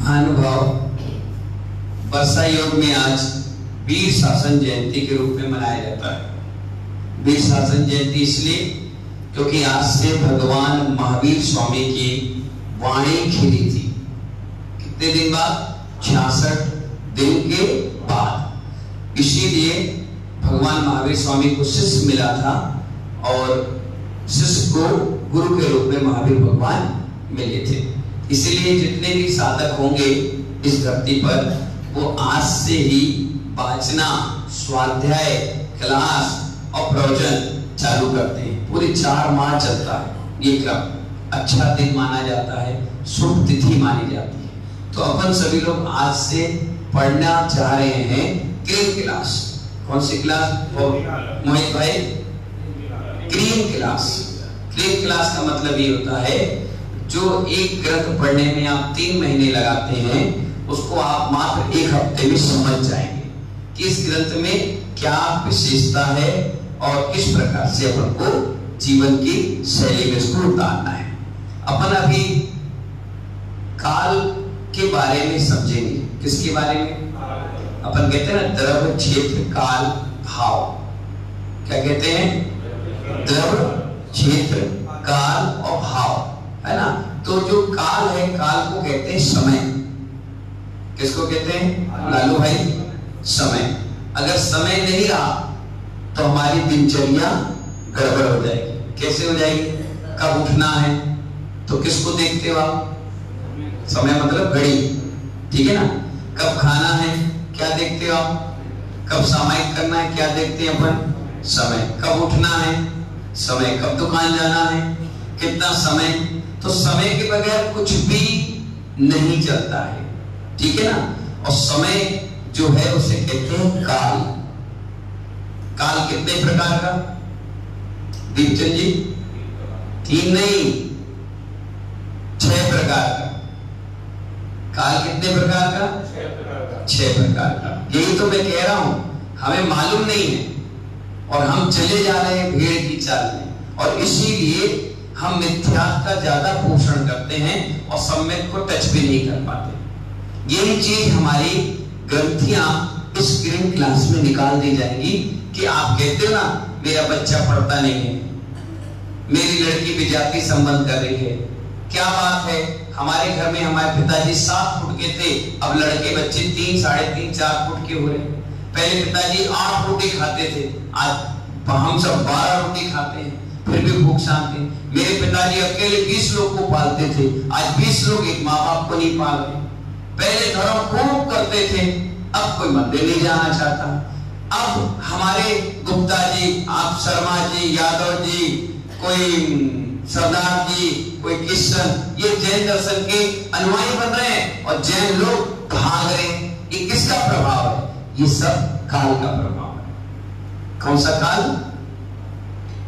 महानुभाव, वर्षा योग में आज वीर शासन जयंती के रूप में मनाया जाता है। वीर शासन जयंती इसलिए क्योंकि आज से भगवान महावीर स्वामी की वाणी खिली थी। कितने दिन बाद? 66 दिन के बाद। इसीलिए भगवान महावीर स्वामी को शिष्य मिला था और शिष्य को गुरु के रूप में महावीर भगवान मिले थे। इसलिए जितने भी साधक होंगे इस धरती पर वो आज से ही वाचना, स्वाध्याय, क्लास और प्रवचन चालू करते हैं। पूरे 4 माह चलता है ये क्रम। अच्छा दिन माना जाता है, शुभ तिथि मानी जाती है। तो अपन सभी लोग आज से पढ़ना चाह रहे हैं क्रीम क्लास। कौन सी क्लास मोहित भाई? Cream class. क्रीम क्लास का मतलब ये होता है जो एक ग्रंथ पढ़ने में आप 3 महीने लगाते हैं उसको आप मात्र 1 हफ्ते में समझ जाएंगे कि इस ग्रंथ में क्या विशेषता है और किस प्रकार से अपन को जीवन की शैली में इसको उतारना है। अपन अभी काल के बारे में समझेंगे। किसके बारे में? अपन कहते हैं ना द्रव्य, क्षेत्र, काल, भाव। क्या कहते हैं? द्रव्य, क्षेत्र, काल और भाव, है ना। तो जो काल है, काल को कहते हैं समय। किसको कहते हैं लालू भाई? समय। अगर समय नहीं रहा तो हमारी दिनचर्या गड़बड़ हो जाएगी। कैसे हो जाएगी? कब उठना है तो किसको देखते हो आप? समय मतलब घड़ी, ठीक है ना। कब खाना है क्या देखते हो आप? कब सामायिक करना है क्या देखते हैं अपन? समय। कब उठना है? समय। कब दुकान जाना है? कितना समय? तो समय के बगैर कुछ भी नहीं चलता है, ठीक है ना। और समय जो है उसे कहते हैं काल। काल कितने प्रकार का? दीपचंद जी? 3 नहीं, 6 प्रकार का। काल कितने प्रकार का? 6 प्रकार का। यही तो मैं कह रहा हूं, हमें मालूम नहीं है और हम चले जा रहे हैं भेड़ की चाल में, और इसीलिए हम मिथ्यात्व का ज्यादा पोषण करते हैं और सम्यक को टच भी नहीं कर पाते। यही चीज हमारी ग्रंथियां इस क्रीम क्लास में निकाल दी जाएंगी कि आप कहते हो ना मेरा बच्चा पढ़ता नहीं है, मेरी लड़की विजातीय संबंध कर रही है। क्या बात है, हमारे घर में हमारे पिताजी 7 फुट के थे, अब लड़के बच्चे 3, 3.5, 4 फुट के हो रहे। पहले पिताजी 8 रोटी खाते थे, आज हम सब 12 रोटी खाते हैं, फिर भी भूख शांति। मेरे पिताजी अकेले 20 लोग को पालते थे, आज 20 लोग एक माँ बाप को नहीं पाल रहे। पहले धर्म खूब करते थे, अब कोई मंदिर नहीं जाना चाहता। अब हमारे गुप्ता जी, आप शर्मा जी, यादव जी, कोई सरदार जी, कोई किशन, ये जैन दर्शन के अनुयायी बन रहे हैं और जैन लोग भाग रहे हैं। ये किसका प्रभाव है? ये सब काल का प्रभाव है। कौन सा काल?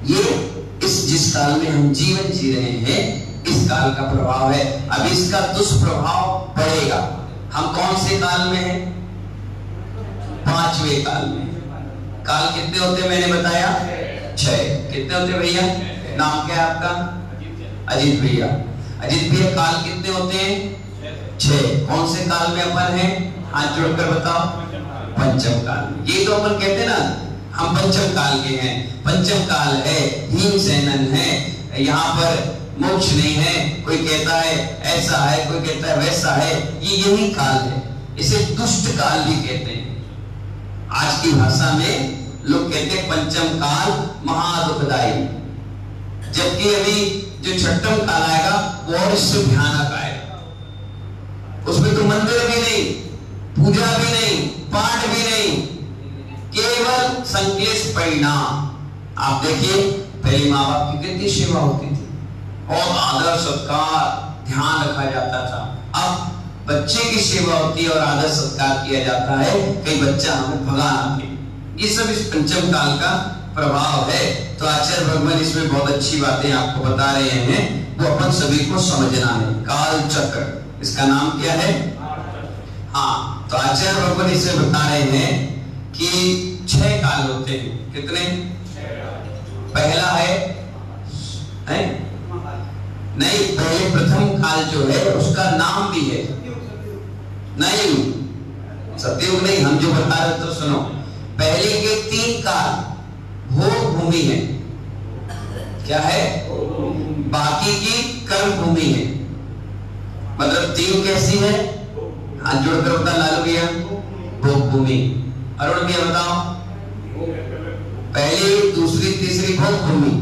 ये जिस काल में हम जीवन जी रहे हैं इस काल का प्रभाव है। अब इसका दुष्प्रभाव पड़ेगा। हम कौन से काल में हैं? 5वें काल में। काल कितने होते मैंने बताया? 6। कितने होते भैया? नाम क्या है आपका? अजीत भैया। अजीत भैया काल कितने होते हैं? 6। कौन से काल में अपन हैं? हाथ जोड़कर बताओ। पंचम काल में। ये तो अपन कहते हैं ना हम पंचम काल के हैं। पंचम काल है, भीमसेनन है, यहाँ पर मोक्ष नहीं है। कोई कहता है ऐसा है, कोई कहता है वैसा है। ये यही काल है, इसे दुष्ट काल भी कहते हैं। आज की भाषा में लोग कहते हैं पंचम काल महादुखदाई, जबकि अभी जो 6ठम काल आएगा वो और इससे भयानक आएगा। उसमें तो मंदिर भी नहीं, पूजा भी नहीं, पाठ भी नहीं, केवल संक्लेश परिणाम। आप देखिए पहले माँ बाप की कितनी सेवा होती थी और आदर सत्कार ध्यान रखा जाता था। अब बच्चे की सेवा होती है और आदर सत्कार किया जाता है, कई बच्चा हमें भगा ना दे। ये सब इस पंचम काल का प्रभाव है। तो आचार्य भगवान इसमें बहुत अच्छी बातें आपको बता रहे हैं, वो अपन सभी को समझना है। काल चक्र, इसका नाम क्या है? हाँ, तो आचार्य भगवान इसे बता रहे हैं कि 6 काल होते हैं। कितने? पहला है नहीं, पहले प्रथम काल जो है उसका नाम भी है। नहीं, सतयुग नहीं, हम जो बता रहे तो सुनो। पहले के 3 काल भोग भूमि है, क्या है? बाकी की कर्म भूमि है। मतलब 3 कैसी है? हाथ जोड़कर बता लालू भैया। भोग भूमि। अरुण भैया बताओ। पहली, दूसरी, तीसरी भोग भूमि,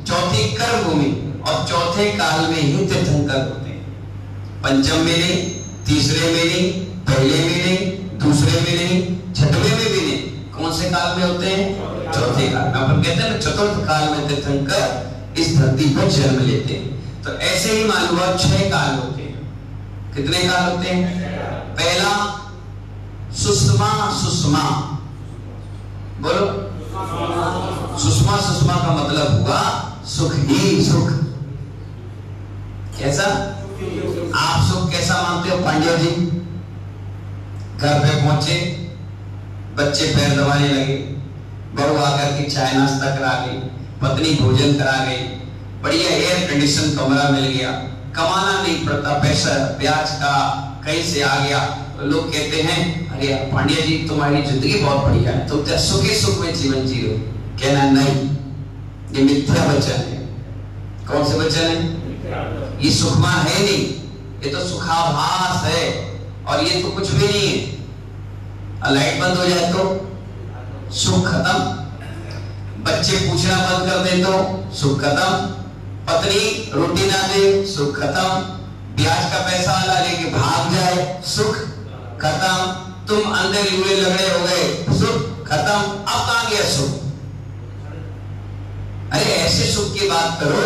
चौथी कर्म भूमि, और चौथे काल में ही तीर्थंकर होते हैं। पंचम में नहीं, तीसरे में नहीं, पहले में नहीं, दूसरे में नहीं, छठवें में भी नहीं। कौन से काल में होते हैं? चौथे काल में। अपन कहते हैं ना चतुर्थ काल में तीर्थंकर इस धरती पर जन्म लेते हैं। तो ऐसे ही मालूम हुआ 6 काल होते हैं। कितने काल होते हैं? पहला सुषमा सुषमा, बोलो। सुषमा सुषमा का मतलब हुआ सुख ही सुख। कैसा? आप सुख कैसा मानते हो पांड्या जी? घर पे पहुंचे, बच्चे पैर दबाने लगे, बहू आकर के चाय नाश्ता करा गई, पत्नी भोजन करा गई, बढ़िया एयर कंडीशन कमरा मिल गया, कमाना नहीं पड़ता, पैसा ब्याज का कहीं से आ गया। तो लोग कहते हैं अरे यार पांड्या जी तुम्हारी जिंदगी बहुत बढ़िया है, तुम तो सुखी सुख में जीवन जी रहे हो। कहना नहीं, ये मिथ्या वचन है। कौन से वचन है? ये सुखमा है नहीं, ये तो सुखाभास है, और ये तो कुछ भी नहीं है। लाइट बंद हो जाए तो सुख खत्म, बच्चे पूछना बंद कर दे तो सुख खत्म, पत्नी रोटी ना दे सुख खत्म, ब्याज का पैसा वाला लेके भाग जाए सुख खत्म, तुम अंदर लूले लगड़े हो गए सुख खत्म। अब कहां गया सुख? अरे ऐसे सुख की बात करो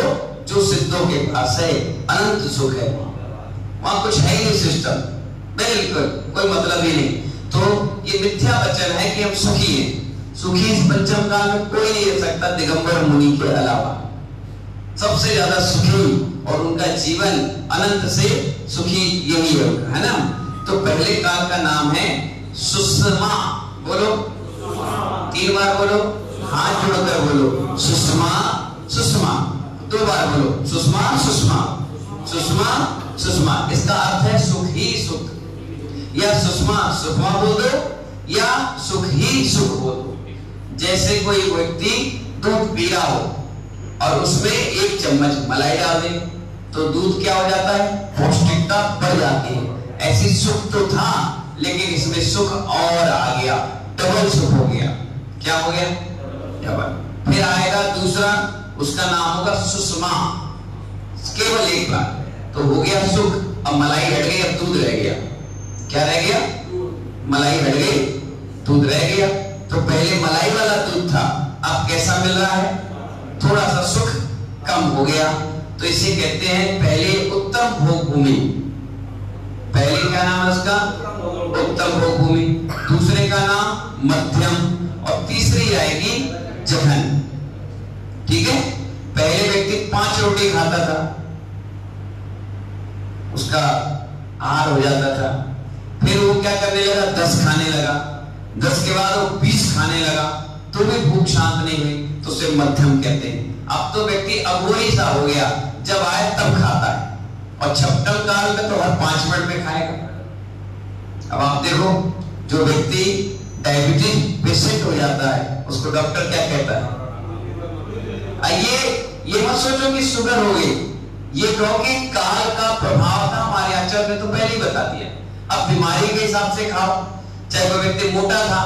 जो सिद्धों के पास है, अनंत सुख है। वहां कुछ है ही नहीं सिस्टम, बिल्कुल कोई मतलब ही नहीं। तो ये मिथ्या वचन है कि हम सुखी हैं। सुखी इस पंचम काल में कोई नहीं रह सकता दिगंबर मुनि के अलावा। सबसे ज्यादा सुखी और उनका जीवन अनंत से सुखी यही है ना। तो पहले काल का नाम है सुषमा। बोलो 3 बार बोलो, हाथ जोड़कर बोलो सुषमा सुषमा। 2 बार बोलो सुषमा सुषमा सुषमा सुषमा। इसका अर्थ है सुख ही सुख, या सुषमा सुषमा बोल दो या सुख ही सुख बोल दो। जैसे कोई व्यक्ति दूध पी रहा हो और उसमें 1 चम्मच मलाई डाल दे तो दूध क्या हो जाता है? पौष्टिकता बढ़ जाती है। ऐसी सुख तो था, लेकिन इसमें सुख और आ गया, डबल सुख हो गया। क्या हो गया? डबल। फिर आएगा दूसरा, उसका नाम होगा सुषमा, केवल 1 बार तो हो गया सुख। अब मलाई हट गई, अब दूध रह गया। क्या रह गया? मलाई हट गई, दूध रह गया। तो पहले मलाई वाला दूध था, अब कैसा मिल रहा है? थोड़ा सा सुख कम हो गया। तो इसे कहते हैं पहले उत्तम भोग भूमि। पहले क्या नाम है उसका? उत्तम भोग भूमि। दूसरे का नाम मध्यम, और तीसरी आएगी जघन। ठीक है? पहले व्यक्ति 5 रोटी खाता था, उसका आहार हो जाता था। फिर वो क्या करने लगा? 10 खाने लगा। 10 के बाद वो 20 खाने लगा, तो भी भूख शांत नहीं हुई, तो उसे मध्यम कहते हैं। अब तो व्यक्ति अघोरी सा हो गया, जब आए तब खाता है, और छप्पन काल में तो हर 5 मिनट में खाएगा। अब आप देखो, जो व्यक्ति डायबिटीज पेशेंट हो जाता है उसको डॉक्टर क्या कहता है? ये मत सोचो कि शुगर हो गई, ये कहो कि काल का प्रभाव था। हमारे आचार्य ने तो पहले ही बता दिया। अब बीमारी के हिसाब से खाओ। चाहे कोई व्यक्ति मोटा था,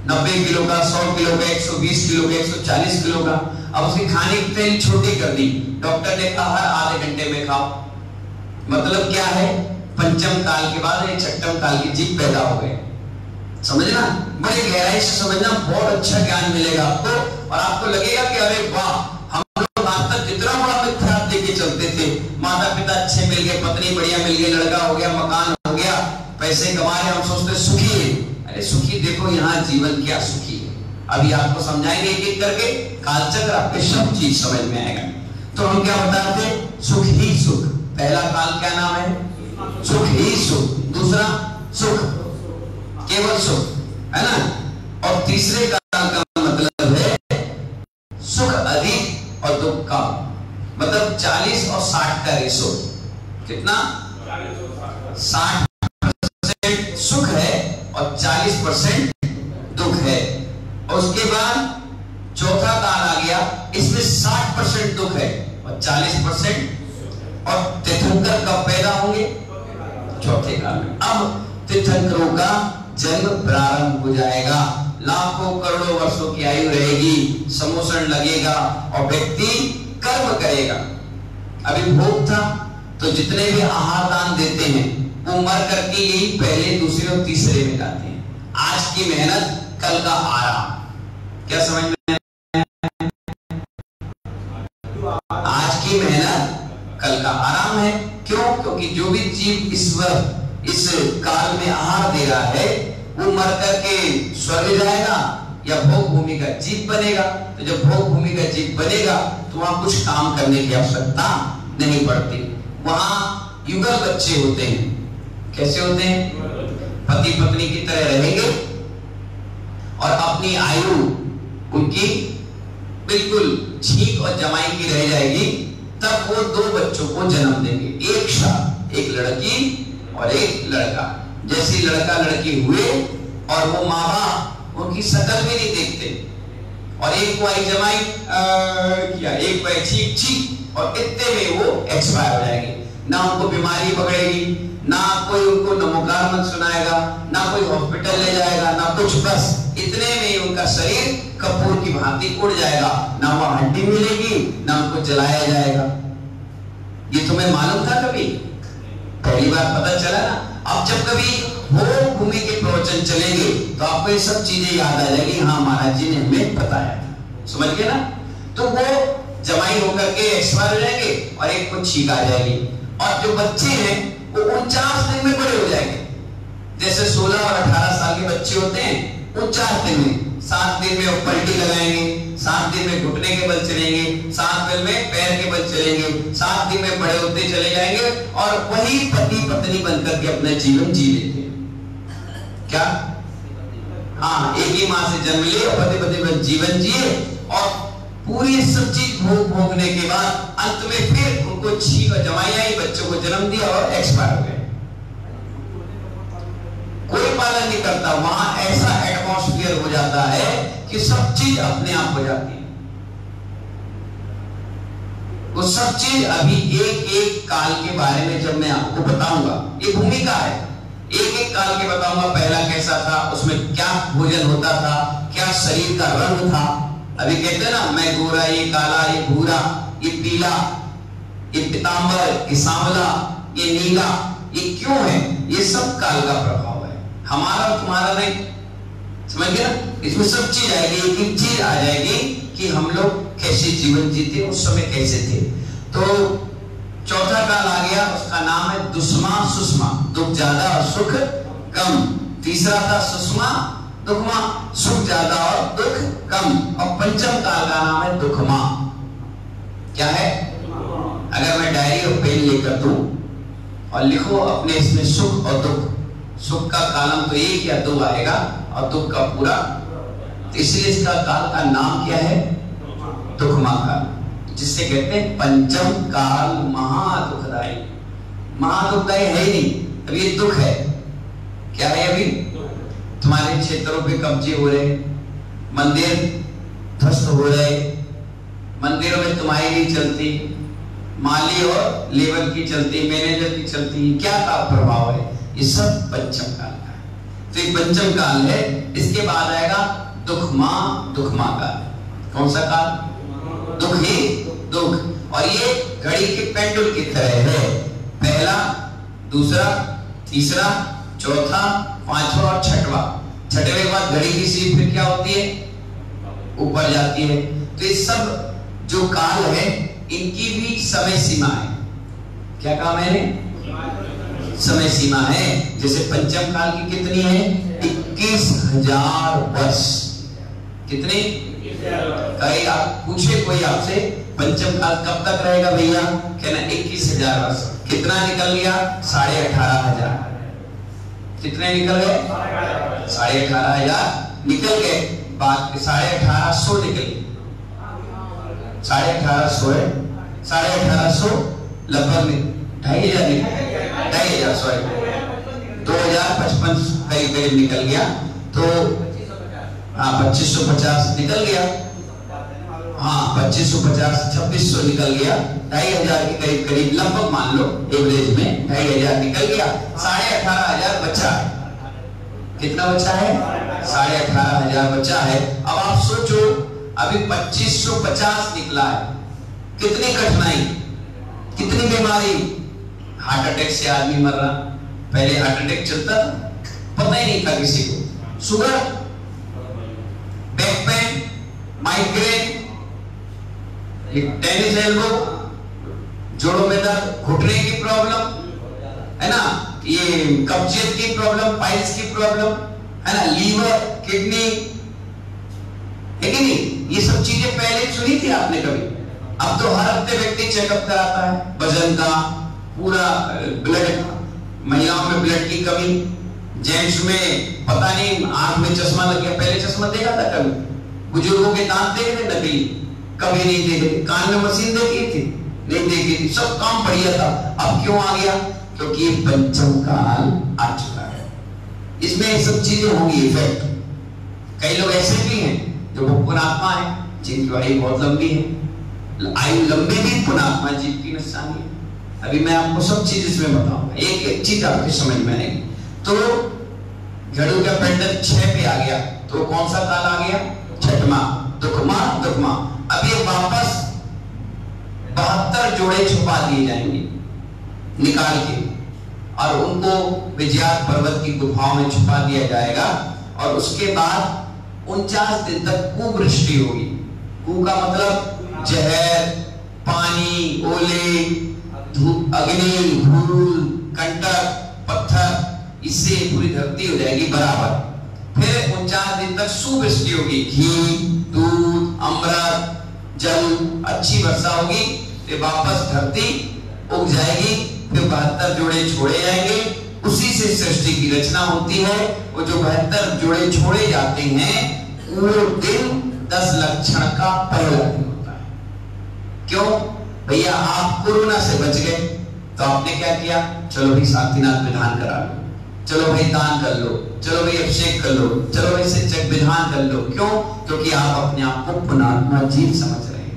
90 किलो का, 100 किलो का, 120 किलो का, 140 किलो का, अब उसकी खाने की तेल छोटी कर दी, डॉक्टर ने कहा हर आधे घंटे में खाओ। मतलब क्या है? पंचम काल के बाद ये छठम काल की जीव पैदा हो गए। समझना, बड़े गहराई से समझना, बहुत अच्छा ज्ञान मिलेगा आपको, और आपको लगेगा कि अरे वाह, हम लोग आज तक कितना बड़ा मिथ्या लेके चलते थे। माता पिता अच्छे मिल गए, पत्नी बढ़िया मिल गई, लड़का हो गया, मकान हो गया, पैसे कमा रहे, हम सोचते सुखी है। अरे सुखी देखो यहाँ जीवन क्या सुखी है। अभी आपको समझाएंगे एक एक करके, कालचक्र आपके सब चीज समझ में आएगा। तो हम क्या बताते? सुख ही सुख। पहला काल क्या नाम है? सुख ही सुख। दूसरा सुख, केवल सुख, है ना। और तीसरे काल का मतलब है सुख अधिक और दुख कम। मतलब 40 और 60 का रेशो। कितना? 60% और 40% दुख है। और उसके बाद चौथा काल आ गया, इसमें 60% दुख है और 40%। और तीर्थंकर कब पैदा होंगे? चौथे काल में। अब तीर्थंकरों का जन्म प्रारंभ हो जाएगा, लाखों करोड़ों वर्षों की आयु रहेगी, समोषण लगेगा और व्यक्ति कर्म करेगा। अभी भोग था तो जितने भी आहार दान देते हैं वो मर करके यही पहले, दूसरे और तीसरे में जाते हैं। आज की मेहनत कल का आराम। क्या समझ में? आज की मेहनत कल का आराम है। क्यों? क्योंकि जो भी जीव इस काल में आहार दे रहा है वो मर करके स्वर्ग जाएगा या भोग भूमि का जीव बनेगा। तो जब भोग भूमि का जीव बनेगा तो वहां कुछ काम करने की आवश्यकता नहीं पड़ती। वहां युगल बच्चे होते हैं। कैसे होते हैं? पति पत्नी की तरह रहेंगे और अपनी आयु उनकी बिल्कुल छींक और जमाई की रह जाएगी। तब वो 2 बच्चों को जन्म देंगे, एक साथ, एक लड़की और एक लड़का। जैसे लड़का लड़की हुए और वो माँ बाप उनकी शकल भी नहीं देखते, और एक को आई जमाई किया, एक को चीख चीख, और इतने में वो एक्सपायर हो जाएंगे। ना उनको बीमारी पकड़ेगी, ना कोई उनको नमोकार मत सुनाएगा, ना कोई हॉस्पिटल ले जाएगा, ना कुछ। बस इतने में उनका शरीर कपूर की भांति उड़ जाएगा। ना वहां हड्डी मिलेगी, ना उनको जलाया जाएगा। ये तुम्हें मालूम था कभी? पहली बार पता चला ना। अब जब कभी भोग भूमि के प्रवचन चलेंगे तो आपको ये सब चीजें याद आ जाएगी। हाँ, महाराज जी ने हमें बताया था। समझ गए ना? तो वो जमाई होकर के एक्सपायर हो जाएंगे और एक को छींक आ जाएगी। और जो बच्चे हैं वो 49 दिन में बड़े हो जाएंगे। जैसे 16 और 18 साल के बच्चे होते हैं, 49 दिन में, 7 दिन में वो पलटी लगाएंगे, 7 दिन में घुटने के बल चलेंगे, 7 दिन में पैर के बल चलेंगे, 7 दिन में बड़े होते चले जाएंगे और वही पति पत्नी बनकर के अपना जीवन जी लेते हैं। क्या? हाँ, एक ही माँ से जन्म लिए, पति पत्नी जीवन जिए और पूरी सब चीज भोगने के बाद अंत में फिर उनको छींक और जमाई आई, बच्चों को जन्म दिया और एक्सपायर हो गए। कोई पालन नहीं करता। वहां ऐसा एटमॉस्फेयर हो जाता है कि सब चीज अपने आप हो जाती है। वो सब चीज अभी एक एक काल के बारे में जब मैं आपको बताऊंगा, ये भूमिका है, एक एक काल के बताऊंगा। पहला कैसा था, उसमें क्या भोजन होता था, क्या शरीर का रंग था। अभी कहते हैं ना, मैं गोरा, ये काला, ये भूरा, ये पीला, ये पीतांबर, ये सांवला, ये नीला। ये क्यों है? ये सब काल का प्रभाव है, हमारा और तुम्हारा नहीं। समझ गया? इसमें सब चीज आएगी, एक एक चीज आ जाएगी कि हम लोग कैसे जीवन जीते, उस समय कैसे थे। तो चौथा काल आ गया, उसका नाम है दुष्मा सुषमा, दुख ज्यादा और सुख कम। तीसरा था सुषमा दुखमा, सुख ज्यादा और दुख कम। और पंचम काल का नाम है दुखमा। क्या है? अगर मैं डायरी और पेन लेकर दूं और लिखो अपने इसमें सुख और दुख, सुख का कालम तो 1 या 2 आएगा और दुख का पूरा, तो इसलिए इसका काल का नाम क्या है? दुखमा काल, जिससे कहते हैं पंचम काल महादुखदाई। महादुखदाई है ही नहीं, अभी ये दुख है। क्या है? अभी तुम्हारे क्षेत्रों पे कब्जे हो रहे, मंदिर ध्वस्त हो रहे, मंदिरों में तुम्हारी नहीं चलती, माली और लेबर की चलती, मैनेजर की चलती। क्या का प्रभाव है? ये सब पंचम काल का है। तो ये पंचम काल है। इसके बाद आएगा दुखमा काल। कौन सा काल? दुख ही दुख। और ये घड़ी के पेंडुल की तरह है, पहला, दूसरा, तीसरा, चौथा, पांचवा और छठवा। छठवें के बाद घड़ी की सीट फिर क्या होती है? ऊपर जाती है। तो ये सब जो काल है इनकी भी समय सीमा है। क्या काम है? समय सीमा है। जैसे पंचम काल की कितनी है? 21,000 वर्ष। कितने? कहीं आप पूछे कोई आपसे पंचम काल कब तक रहेगा भैया, कहना 21,000 वर्ष। कितना निकल गया? 18,500। कितने निकल गए? 18,500 निकल गए। बात 18,500 निकल गए। 18,500 है, 18,500 लगभग 2,500 निकल, 2,500 सॉरी 2,000 55 करीब करीब निकल गया, तो हाँ 2550 निकल गया, हाँ 2550 2600 निकल गया, 2500 के करीब करीब लगभग मान लो एवरेज में 2500 निकल गया, 18,500 बचा है। कितना बचा है? 18,500 बचा है। अब आप सोचो अभी 2550 निकला है, कितनी कठिनाई, कितनी बीमारी, हार्ट अटैक से आदमी मर रहा, पहले हार्ट अटैक चलता था पता ही नहीं था किसी को, sugar, back pain, migraine, tennis elbow, जोड़ों में दर्द, घुटने की प्रॉब्लम है ना, ये कब्जियत की प्रॉब्लम, पाइल्स की प्रॉब्लम है ना, लीवर, किडनी, है कि नहीं, ये सब चीजें पहले सुनी थी आपने कभी? अब तो हर हफ्ते व्यक्ति चेकअप कराता है, वजन का, पूरा ब्लड, महिलाओं में ब्लड की कमी, जेंट्स में पता नहीं आंख में चश्मा लग गया, पहले चश्मा देखा था कभी? बुजुर्गों के दांत देखे थे नकली? कभी नहीं देखे। कान में मशीन देखी थी? नहीं देखी थी। सब काम बढ़िया था। अब क्यों आ गया? क्योंकि ये पंचम काल आ चुका है, इसमें ये सब चीजें होंगी इफेक्ट। कई लोग ऐसे भी हैं जो पुण्यात्मा है, जिनकी आयु बहुत लंबी है, आयु लंबी भी पुण्यात्मा जीव की निशानी है। अभी मैं आपको सब चीज इसमें बताऊंगा, एक एक चीज आपकी समझ में आएगी। तो घड़ू का पेंडल 6 पे आ गया, तो कौन सा काल आ गया? छठवां, दुखमा दुखमा। अब ये वापस 72 जोड़े छुपा दिए जाएंगे निकाल के, और उनको विजयात पर्वत की गुफाओं में छुपा दिया जाएगा, और उसके बाद 49 दिन तक कुवृष्टि होगी। कु का मतलब जहर, पानी, ओले, धूप, अग्नि, धूल, कंटक, पत्थर, इससे पूरी धरती हो जाएगी बराबर। फिर 49 दिन तक सुवृष्टि होगी, घी, दूध, अमृत, जल, अच्छी वर्षा होगी, फिर वापस धरती उग जाएगी, फिर 72 जोड़े छोड़े जाएंगे। उसी से सृष्टि की रचना होती है। वो जो 72 जोड़े छोड़े जाते हैं, वो दिन 10 लक्षण का पहला दिन होता है। क्यों भैया? आप कोरोना से बच गए, तो आपने क्या किया? चलो भाई शांतिनाथ विधान करा लो, चलो भाई दान कर लो, चलो भाई अभिषेक कर लो, चलो भाई शिक्षक विधान कर लो। क्यों? क्योंकि आप अपने आप को पुण्यात्मा जीव समझ रहे हैं।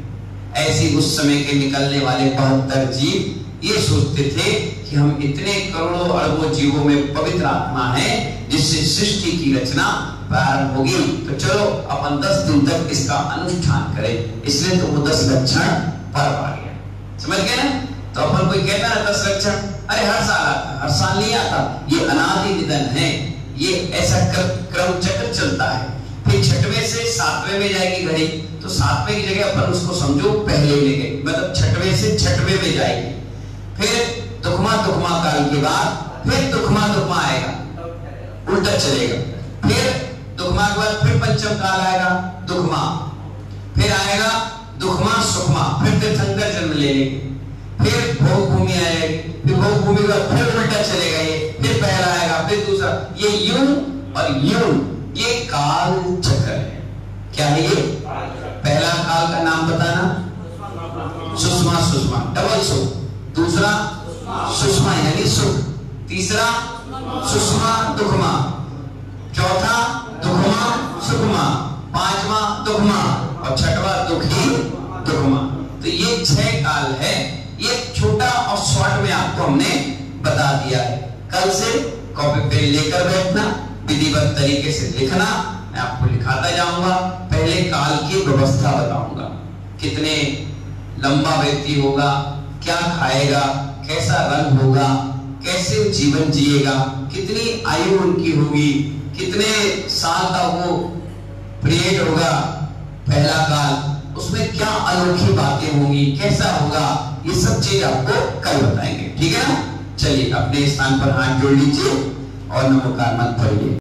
ऐसे उस समय के निकलने वाले 72 जीव ये सोचते थे कि हम इतने करोड़ों अरबों जीवों में पवित्र आत्मा है, जिससे सृष्टि की रचना प्रारंभ होगी, तो चलो अपन 10 दिन तक इसका अनुष्ठान करें। इसलिए तो वो 10 लक्षण पर्व आ गया, समझ गए ना? तो अपन कोई कहता ना 10 लक्षण, अरे हर साल आता, हर साल नहीं आता, ये अनादि निधन है, ये ऐसा क्रम चक्र चलता है। फिर 6वें से 7वें में जाएगी घड़ी, तो 7वें की जगह अपन उसको समझो पहले ले गए, मतलब 6वें से 6वें में जाएगी। फिर दुखमा दुखमा काल के बाद फिर दुखमा दुखमा आएगा, उल्टा चलेगा। फिर दुखमा के बाद फिर पंचम काल आएगा, दुखमा, फिर आएगा दुखमा सुखमा, फिर तीर्थंकर जन्म ले लेंगे, फिर भोग भूमि आएगी, फिर भोग भूमि का फिर उल्टा चलेगा, ये फिर पहला आएगा, फिर दूसरा, ये यूं और यूं, ये काल चक्र है। क्या है ये? पहला काल का नाम बताना, सुषमा सुषमा, डबल सुख। दूसरा सुषमा यानी सुख। तीसरा सुषमा दुखमा। चौथा दुखमा सुखमा। पांचवा दुखमा, और छठवा दुखी दुखमा। तो ये 6 काल है। ये छोटा और शॉर्ट में आपको हमने बता दिया है। कल से कॉपी पे लेकर बैठना, विधिवत तरीके से लिखना, मैं आपको लिखाता जाऊंगा। पहले काल की व्यवस्था बताऊंगा, कितने लंबा व्यक्ति होगा, क्या खाएगा, कैसा रंग होगा, कैसे जीवन जिएगा, कितनी आयु उनकी होगी, कितने साल का वो पीरियड होगा पहला काल, उसमें क्या अनोखी बातें होंगी, कैसा होगा, ये सब चीज आपको कल बताएंगे। ठीक है ना? चलिए अपने स्थान पर हाथ जोड़ लीजिए और नमोकार मंत्र पढ़िए।